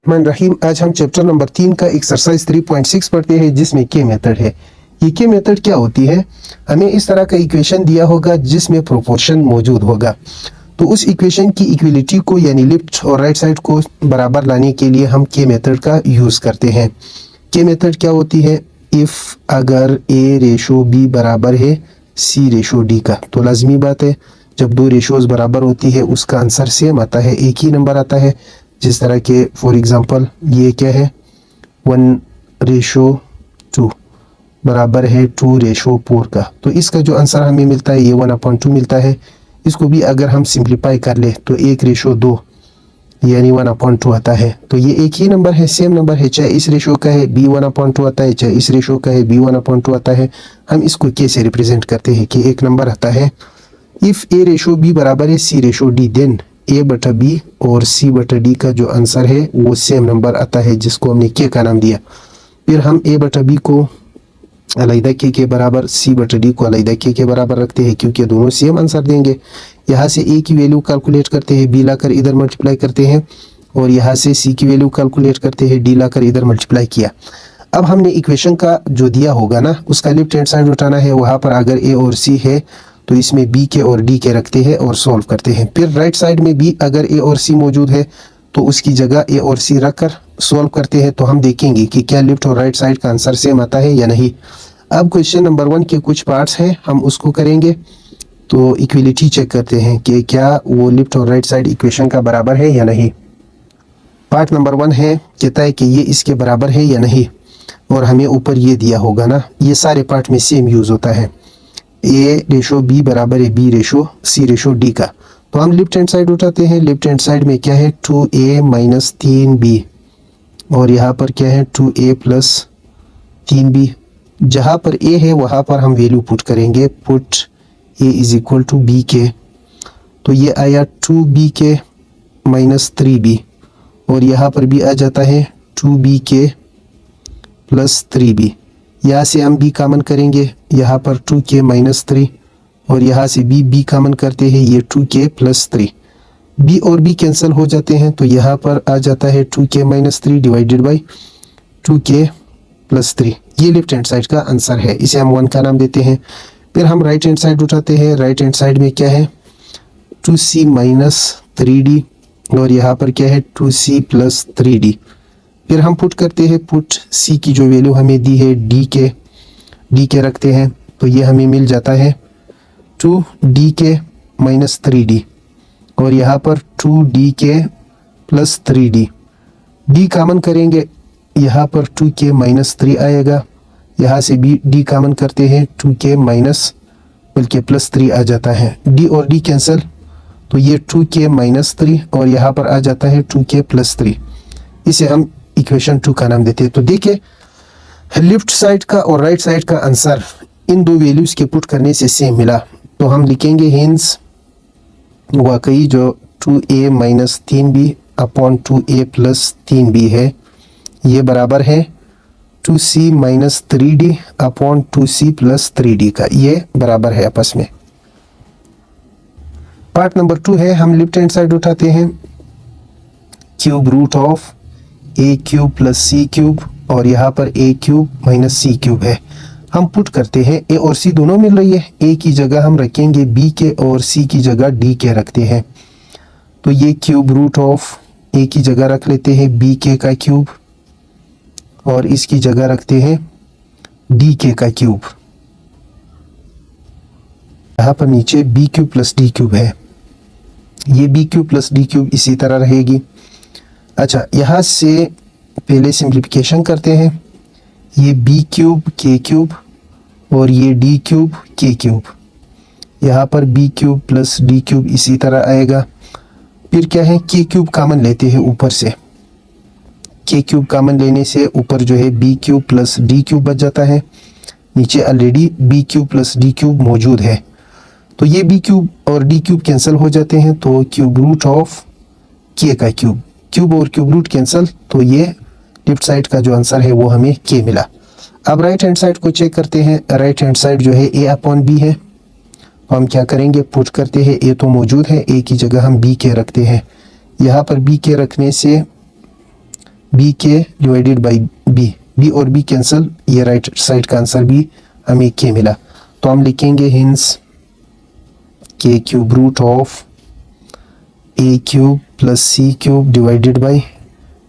रहीम, आज हम chapter number 3 का एक्सरसाइज 3.6 पढ़ते हैं जिसमें के मेथड है। ये के मेथड क्या होती है? हमें इस तरह का इक्वेशन दिया होगा जिसमें प्रोपोर्शन मौजूद होगा, तो उस इक्वेशन की इक्वलिटी को यानी लेफ्ट और राइट साइड को बराबर लाने के लिए हम के मेथड का यूज़ करते हैं। के मेथड क्या होती है? इफ़ अगर ए रेशो बी बराबर है सी रेशो डी का, तो लाजमी बात है जब दो रेशोज बराबर होती है उसका आंसर सेम आता है, एक ही नंबर आता है। जिस तरह के फॉर एग्जांपल ये क्या है, 1:2 बराबर है 2:4 का, तो इसका जो आंसर हमें मिलता है ये 1/2 मिलता है। इसको भी अगर हम सिंप्लीफाई कर ले तो 1:2 यानी 1/2 आता है। तो ये एक ही नंबर है, सेम नंबर है, चाहे इस रेशो का है b 1/2 आता है, चाहे इस रेशो का है b 1/2 आता है। हम इसको कैसे रिप्रेजेंट करते हैं कि एक नंबर आता है। इफ़ a रेशो b बराबर है c ratio d, then a/b और c/d का जो आंसर है वो सेम नंबर आता है जिसको हमने k का नाम दिया। फिर हम a/b को अलग k के बराबर, c/d को अलग k के बराबर रखते हैं क्योंकि दोनों सेम आंसर देंगे। यहाँ से a की वैल्यू कैलकुलेट करते हैं, b लाकर इधर मल्टीप्लाई करते हैं, और यहाँ से c की वैल्यू कैलकुलेट करते हैं, d लाकर इधर मल्टीप्लाई किया। अब हमने इक्वेशन का जो दिया होगा ना उसका लेफ्ट हैंड साइड उठाना है। वहाँ पर अगर a और c है तो इसमें b के और d के रखते हैं और सॉल्व करते हैं। फिर राइट साइड में भी अगर a और c मौजूद है तो उसकी जगह a और c रखकर सॉल्व करते हैं। तो हम देखेंगे कि क्या लेफ्ट और राइट साइड का आंसर सेम आता है या नहीं। अब क्वेश्चन नंबर 1 के कुछ पार्ट्स हैं, हम उसको करेंगे। तो इक्वलिटी चेक करते हैं कि क्या वो लेफ्ट और राइट साइड इक्वेशन का बराबर है या नहीं। पार्ट नंबर 1 है, कहता है कि ये इसके बराबर है या नहीं, और हमें ऊपर ये दिया होगा ना, ये सारे पार्ट में सेम यूज़ होता है। a रेशो b बराबर है b ratio c ratio d का, तो हम लेफ्ट हैंड साइड उठाते हैं। लेफ्ट हैंड साइड में क्या है 2a माइनस 3b, और यहाँ पर क्या है 2a प्लस 3b। जहाँ पर a है वहाँ पर हम वैल्यू पुट करेंगे, put a is equal to b K, तो ये आया 2b के माइनस 3b, और यहाँ पर भी आ जाता है 2b के प्लस 3b। यहाँ से हम b कॉमन करेंगे, यहाँ पर 2k माइनस 3, और यहाँ से b कॉमन करते हैं, ये 2k प्लस 3। b और b कैंसिल हो जाते हैं, तो यहाँ पर आ जाता है 2k minus 3 divided by 2k plus 3। ये लेफ्ट हैंड साइड का आंसर है, इसे हम 1 का नाम देते हैं। फिर हम राइट हैंड साइड उठाते हैं। राइट हैंड साइड में क्या है 2c माइनस 3d, और यहाँ पर क्या है 2c प्लस 3d। फिर हम पुट करते हैं, पुट c की जो वैल्यू हमें दी है d के रखते हैं, तो ये हमें मिल जाता है 2d के माइनस 3d, और यहाँ पर 2d के प्लस 3d। d कॉमन करेंगे, यहाँ पर 2k माइनस 3 आएगा, यहाँ से भी d कॉमन करते हैं, 2k माइनस बल्कि प्लस 3 आ जाता है। d और d कैंसिल, तो ये 2k माइनस 3, और यहाँ पर आ जाता है 2k प्लस 3। इसे हम इक्वेशन 2 का नाम देते हैं। तो देखिए लेफ्ट साइड का और राइट साइड का आंसर इन दो वैल्यूज़ के पुट करने से सेम मिला, तो हम लिखेंगे हेंस वाकई जो 2a minus 3b upon 2a plus 3b है ये बराबर है 2c minus 3d upon 2c plus 3d का, ये बराबर है आपस में। पार्ट नंबर 2 है, हम लेफ्ट हैंड साइड उठाते हैं, cube root of a cube plus c cube, और यहाँ पर a cube minus c cube है। हम पुट करते हैं, a और c दोनों मिल रही है, a की जगह हम रखेंगे b के और c की जगह d के रखते हैं। तो ये क्यूब रूट ऑफ a की जगह रख लेते हैं b के का क्यूब, और इसकी जगह रखते हैं d के का क्यूब। यहाँ पर नीचे b cube plus d cube है, ये b cube plus d cube इसी तरह रहेगी। अच्छा, यहाँ से पहले सिंप्लीफिकेशन करते हैं, ये b क्यूब k क्यूब और ये d क्यूब k क्यूब, यहाँ पर b cube plus d cube इसी तरह आएगा। फिर क्या है k क्यूब कॉमन लेते हैं ऊपर से, k क्यूब कॉमन लेने से ऊपर जो है b cube plus d cube बच जाता है, नीचे already b cube plus d cube मौजूद है, तो ये b क्यूब और d क्यूब कैंसिल हो जाते हैं, तो क्यूब रूट ऑफ k का क्यूब, क्यूब और क्यूब रूट कैंसिल, तो ये लेफ्ट साइड का जो आंसर है वो हमें k मिला। अब राइट हैंड साइड को चेक करते हैं। राइट हैंड साइड जो है a अपॉन b है, हम क्या करेंगे पुट करते हैं, a तो मौजूद है, a की जगह हम b के रखते हैं। यहाँ पर b के रखने से B K divided by B, B और बी कैंसिल, ये राइट साइड का आंसर भी हमें के मिला। तो हम लिखेंगे hence K cube root of A cube plus C cube divided by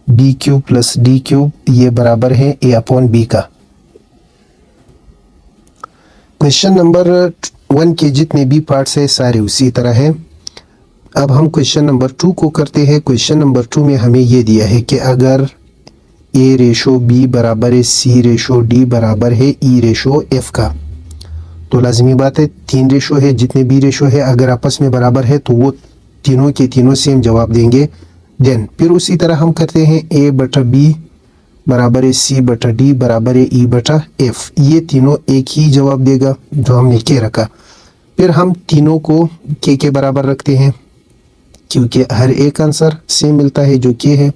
B cube plus D cube, ये बराबर है ए अपॉन बी का। क्वेश्चन नंबर 1 के जितने भी पार्ट्स है सारे उसी तरह है। अब हम क्वेश्चन नंबर 2 को करते हैं। क्वेश्चन नंबर 2 में हमें ये दिया है कि अगर ए रेशो बी बराबर है सी रेशो डी बराबर है ई रेशो एफ का, तो लाजमी बात है 3 रेशो है, जितने भी रेशो है अगर आपस में बराबर है तो वो तीनों के तीनों सेम जवाब देंगे। देन फिर उसी तरह हम करते हैं ए बटा बी बराबर है सी बटा डी बराबर है ई बटा एफ, ये तीनों एक ही जवाब देगा जो हमने के रखा। फिर हम तीनों को के बराबर रखते हैं क्योंकि हर एक आंसर सेम मिलता है जो के है,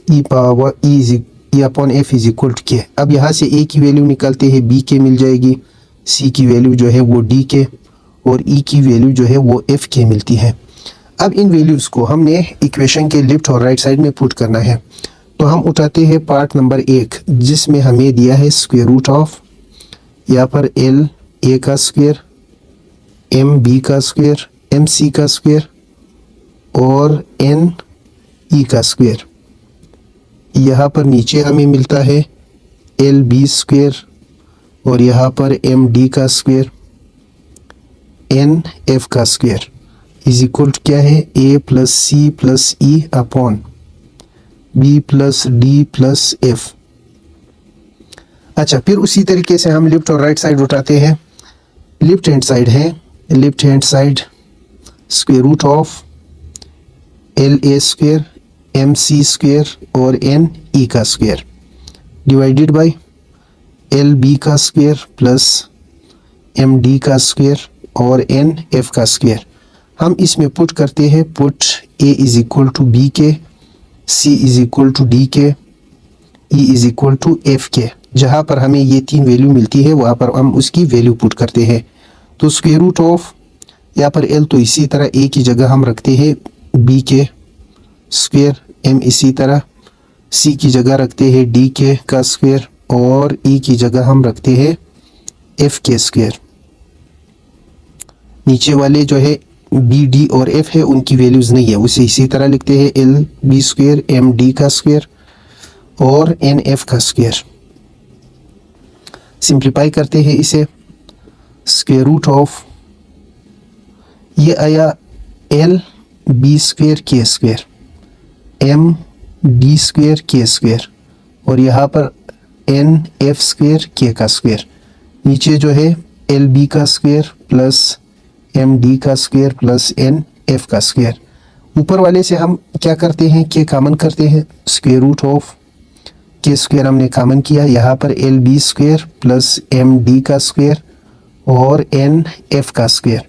e power e upon f is equal to k. अब यहाँ से ए की वैल्यू निकालते हैं, बी के मिल जाएगी, सी की वैल्यू जो है वो डी के और ई की वैल्यू जो है वो एफ के मिलती है। अब इन वैल्यूज़ को हमने इक्वेशन के लेफ्ट और राइट साइड में पुट करना है। तो हम उठाते हैं पार्ट नंबर 1 जिसमें हमें दिया है स्क्वायर रूट ऑफ, यहाँ पर एल ए का स्क्वायर, एम बी का स्क्वायर, एम सी का स्क्वायर और एन ई का स्क्वायर। यहाँ पर नीचे हमें मिलता है एल बी स्क्वायर और यहाँ पर एम डी का स्क्वायर, एन एफ का स्क्वायर इज इक्वल टू क्या है, A plus C plus E upon B plus D plus F. अच्छा, फिर उसी तरीके से हम लेफ्ट और राइट साइड उठाते हैं। लेफ्ट हैंड साइड है, left hand side square root of L A square, M C square और एन ई का square divided by L B का स्क्वायर प्लस एम डी का स्क्वायर और एन एफ का square. हम इसमें पुट करते हैं, put A is equal to B के, C is equal to D K, E is equal to F K. जहाँ पर हमें ये 3 वैल्यू मिलती है वहाँ पर हम उसकी वैल्यू पुट करते हैं। तो स्क्वायर रूट ऑफ यहाँ पर एल तो इसी तरह ए की जगह हम रखते हैं बी के स्क्वायर, एम इसी तरह, सी की जगह रखते हैं डी के का स्क्वायर और ई की जगह हम रखते हैं एफ के स्क्वायर। नीचे वाले जो है बी डी और एफ है उनकी वैल्यूज नहीं है, उसे इसी तरह लिखते हैं L B square, M D का स्क्वायर और एन एफ का स्क्वायर। सिंप्लीफाई करते हैं इसे, स्क्वायर रूट ऑफ ये आया L B square K square, M D square K square और यहाँ पर एन एफ स्क्वायर के का स्क्वायर। नीचे जो है एल बी का स्क्वायर प्लस एम डी का स्क्वायर प्लस एन एफ का स्क्वायर। ऊपर वाले से हम क्या करते हैं, के कॉमन करते हैं, square root of K square हमने कॉमन किया, यहाँ पर L B square plus M D का स्क्वायर और एन एफ का स्क्वायर।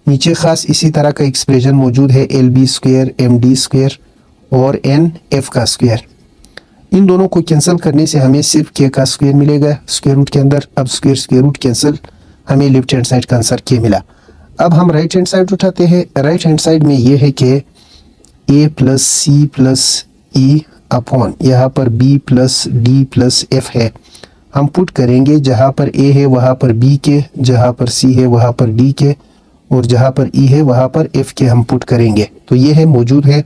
नीचे खास इसी तरह का एक्सप्रेशन मौजूद है, L B square, M D square और एन एफ का स्क्वायर। इन दोनों को कैंसिल करने से हमें सिर्फ के का स्क्वायर मिलेगा स्क्वायर रूट के अंदर। अब स्क्वायर रूट कैंसिल, हमें लेफ्ट हैंड साइड का आंसर के मिला। अब हम राइट हैंड साइड उठाते हैं। राइट हैंड साइड में ये है कि A plus C plus E upon यहाँ पर B plus D plus F है। हम पुट करेंगे जहाँ पर ए है वहाँ पर बी के, जहाँ पर सी है वहाँ पर डी के और जहाँ पर ई है वहाँ पर एफ के हम पुट करेंगे। तो ये है मौजूद है,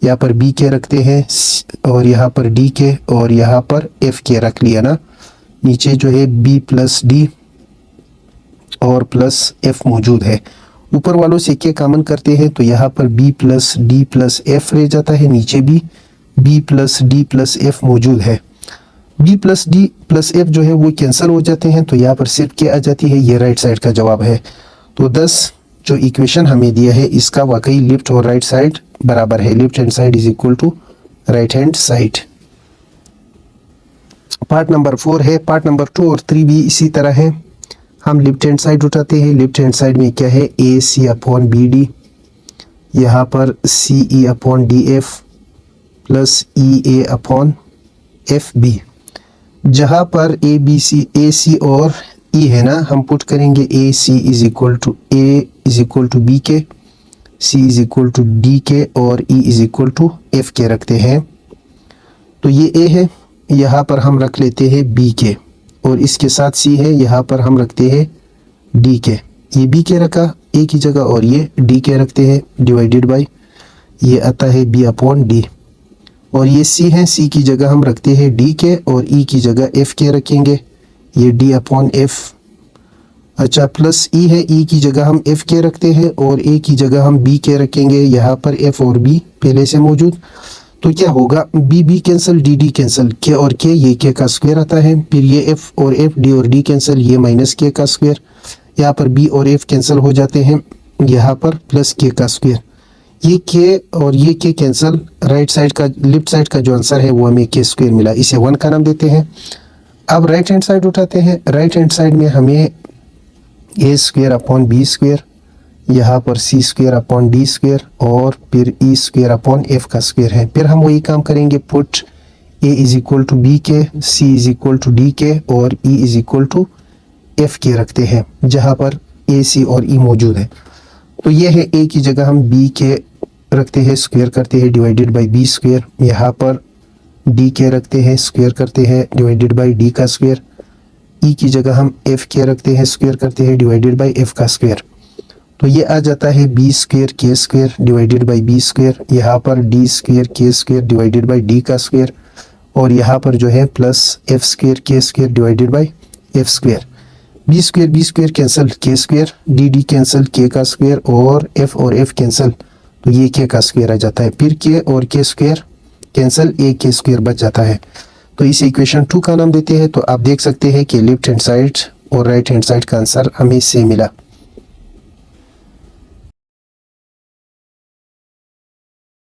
यहाँ पर बी के रखते हैं और यहाँ पर डी के और यहाँ पर एफ के रख लिया ना। नीचे जो है बी प्लस डी और प्लस एफ मौजूद है। ऊपर वालों से के कॉमन करते हैं तो यहाँ पर B plus D plus F रह जाता है, नीचे भी B plus D plus F मौजूद है। B plus D plus F जो है वो कैंसिल हो जाते हैं तो यहाँ पर सिर्फ के आ जाती है, ये राइट साइड का जवाब है। तो 10 जो इक्वेशन हमें दिया है इसका वाकई लेफ्ट और राइट साइड बराबर है, left hand side is equal to right hand side. Part number 4 है, पार्ट नंबर 2 और 3 भी इसी तरह है। हम लेफ्ट हैंड साइड उठाते हैं। लेफ्ट हैंड साइड में क्या है, A C upon B D, यहाँ पर C E upon D F plus E A upon F B. जहाँ पर ए बी सी और ई है ना, हम पुट करेंगे A C is equal to A is equal to B के, C is equal to D के और E is equal to F के रखते हैं। तो ये ए है, यहाँ पर हम रख लेते हैं बी के, और इसके साथ सी है, यहाँ पर हम रखते हैं डी के। ये बी के रखा ए की जगह और ये डी के रखते हैं, डिवाइडेड बाय ये आता है बी अपॉन डी। और ये सी है, सी की जगह हम रखते हैं डी के और ई की जगह एफ के रखेंगे, ये डी अपॉन एफ। अच्छा, प्लस ई है, ई की जगह हम एफ के रखते हैं और ए की जगह हम बी के रखेंगे, यहाँ पर एफ और बी पहले से मौजूद। तो क्या होगा, B B cancel, D D cancel, K और के ये के का स्क्वायर आता है, फिर ये एफ और एफ, डी और डी कैंसिल, ये माइनस के का स्क्वायर, यहाँ पर बी और एफ कैंसिल हो जाते हैं, यहाँ पर प्लस के का स्क्वायर, ये के और ये के कैंसिल, राइट साइड का लेफ्ट साइड का जो आंसर है वो हमें के स्क्वायर मिला, इसे 1 का नाम देते हैं। अब राइट हैंड साइड उठाते हैं, राइट हैंड साइड में हमें A square upon B square, यहाँ पर C square upon D square और फिर ई स्क्वायर अपॉन एफ का स्क्वायर है। फिर हम वही काम करेंगे, put A is equal to B के, C is equal to D के और E is equal to F के रखते हैं, जहाँ पर ए सी और ई मौजूद है। तो ये है, ए की जगह हम बी के रखते हैं, स्क्वायर करते हैं डिवाइडेड बाई बी स्क्वायर, यहाँ पर डी के रखते हैं, स्क्वायर करते हैं डिवाइडेड बाई डी का स्क्वायर, ई की जगह हम एफ के रखते हैं, स्क्वायर करते हैं डिवाइडेड बाई एफ का स्क्वायर। तो ये आ जाता है B square K square divided by B square, यहाँ पर D square K square divided by D का स्क्वायर, और यहाँ पर जो है plus F square K square divided by F square. B square cancel, K square, D D cancel, K का square और एफ कैंसिल, तो ये के का स्क्वायर आ जाता है, फिर के और के स्क्वायर कैंसिल, ए के स्क्वायर बच जाता है। तो इस इक्वेशन 2 का नाम देते हैं। तो आप देख सकते हैं कि लेफ्ट हैंड साइड और राइट हैंड साइड का आंसर हमें सेम मिला।